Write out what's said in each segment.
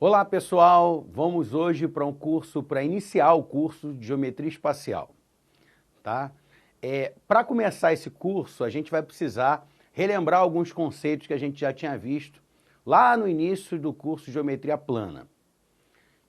Olá pessoal, vamos hoje para para iniciar o curso de Geometria Espacial, tá? Para começar esse curso, a gente vai precisar relembrar alguns conceitos que a gente já tinha visto lá no início do curso de Geometria Plana.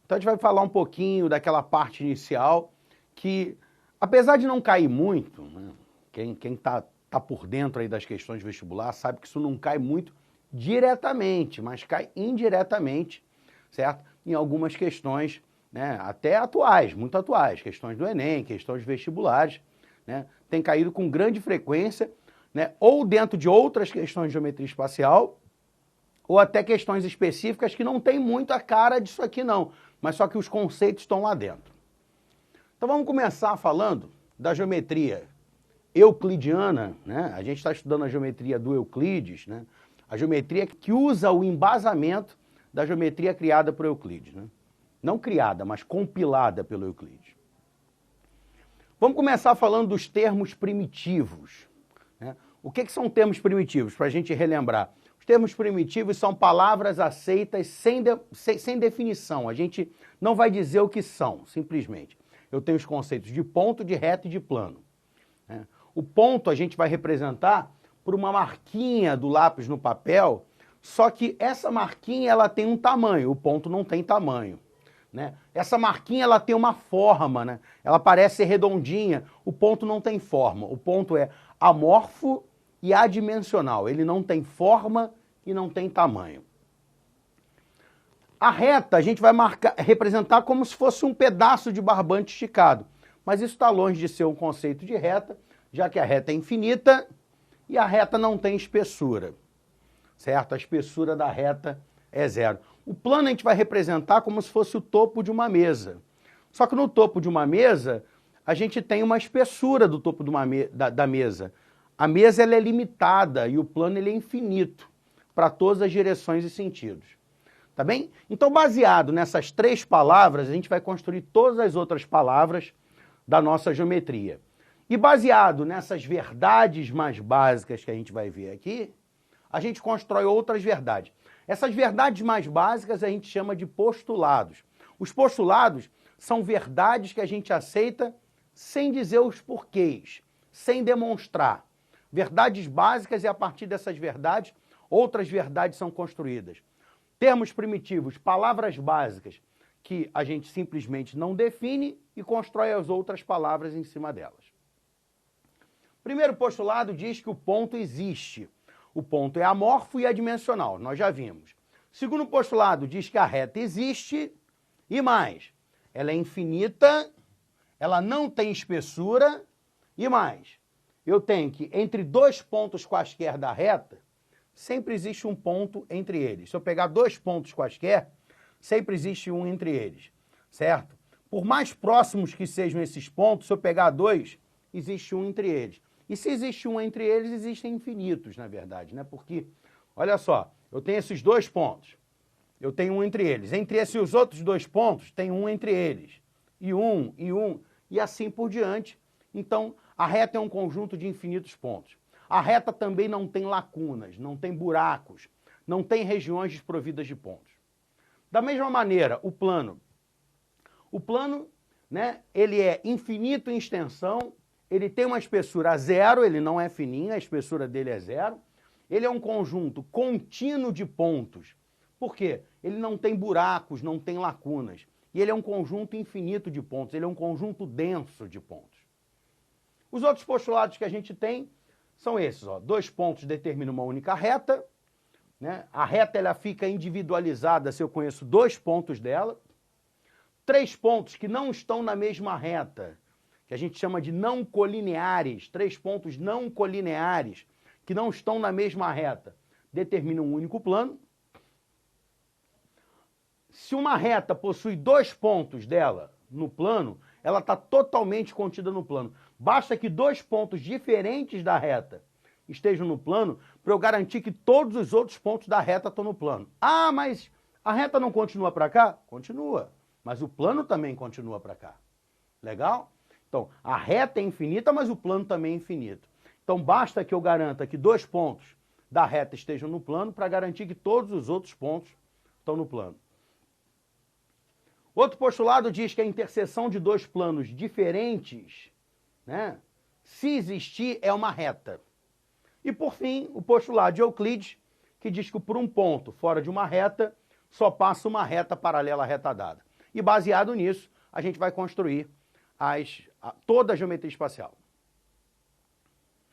Então a gente vai falar um pouquinho daquela parte inicial que, apesar de não cair muito, né, quem tá por dentro aí das questões de vestibular sabe que isso não cai muito diretamente, mas cai indiretamente, certo? Em algumas questões, né, até atuais, muito atuais, questões do Enem, questões vestibulares, né, tem caído com grande frequência, né, ou dentro de outras questões de geometria espacial, ou até questões específicas que não tem muito a cara disso aqui não, mas só que os conceitos estão lá dentro. Então vamos começar falando da geometria euclidiana, né? A gente está estudando a geometria do Euclides, né? A geometria que usa o embasamento da geometria criada por Euclides, né? Não criada, mas compilada pelo Euclides. Vamos começar falando dos termos primitivos, né? O que são termos primitivos, para a gente relembrar? Os termos primitivos são palavras aceitas sem definição. A gente não vai dizer o que são, simplesmente. Eu tenho os conceitos de ponto, de reto e de plano, né? O ponto a gente vai representar por uma marquinha do lápis no papel, só que essa marquinha ela tem um tamanho, o ponto não tem tamanho, né? Essa marquinha ela tem uma forma, né? Ela parece ser redondinha, o ponto não tem forma, o ponto é amorfo e adimensional, ele não tem forma e não tem tamanho. A reta a gente vai representar como se fosse um pedaço de barbante esticado, mas isso está longe de ser um conceito de reta, já que a reta é infinita e a reta não tem espessura, certo? A espessura da reta é zero. O plano a gente vai representar como se fosse o topo de uma mesa. Só que no topo de uma mesa, a gente tem uma espessura do topo da mesa. A mesa ela é limitada e o plano ele é infinito para todas as direções e sentidos. Tá bem? Então, baseado nessas três palavras, a gente vai construir todas as outras palavras da nossa geometria. E baseado nessas verdades mais básicas que a gente vai ver aqui, a gente constrói outras verdades. Essas verdades mais básicas a gente chama de postulados. Os postulados são verdades que a gente aceita sem dizer os porquês, sem demonstrar. Verdades básicas e a partir dessas verdades, outras verdades são construídas. Termos primitivos, palavras básicas que a gente simplesmente não define e constrói as outras palavras em cima delas. Primeiro postulado diz que o ponto existe. O ponto é amorfo e adimensional, nós já vimos. Segundo postulado diz que a reta existe e mais, ela é infinita, ela não tem espessura e mais, eu tenho que entre dois pontos quaisquer da reta, sempre existe um ponto entre eles. Se eu pegar dois pontos quaisquer, sempre existe um entre eles, certo? Por mais próximos que sejam esses pontos, se eu pegar dois, existe um entre eles. E se existe um entre eles, existem infinitos, na verdade, né? Porque, olha só, eu tenho esses dois pontos, eu tenho um entre eles. Entre esses outros dois pontos, tem um entre eles. E um, e assim por diante. Então, a reta é um conjunto de infinitos pontos. A reta também não tem lacunas, não tem buracos, não tem regiões desprovidas de pontos. Da mesma maneira, o plano. O plano, né, ele é infinito em extensão, ele tem uma espessura zero, ele não é fininho, a espessura dele é zero. Ele é um conjunto contínuo de pontos. Por quê? Ele não tem buracos, não tem lacunas. E ele é um conjunto infinito de pontos, ele é um conjunto denso de pontos. Os outros postulados que a gente tem são esses, ó. Dois pontos determinam uma única reta, né? A reta ela fica individualizada se eu conheço dois pontos dela. Três pontos que não estão na mesma reta, que a gente chama de não colineares, três pontos não colineares, que não estão na mesma reta, determinam um único plano. Se uma reta possui dois pontos dela no plano, ela está totalmente contida no plano. Basta que dois pontos diferentes da reta estejam no plano para eu garantir que todos os outros pontos da reta estão no plano. Ah, mas a reta não continua para cá? Continua, mas o plano também continua para cá. Legal? Então, a reta é infinita, mas o plano também é infinito. Então, basta que eu garanta que dois pontos da reta estejam no plano para garantir que todos os outros pontos estão no plano. Outro postulado diz que a interseção de dois planos diferentes, né, se existir, é uma reta. E, por fim, o postulado de Euclides, que diz que por um ponto fora de uma reta, só passa uma reta paralela à reta dada. E, baseado nisso, a gente vai construir toda a geometria espacial.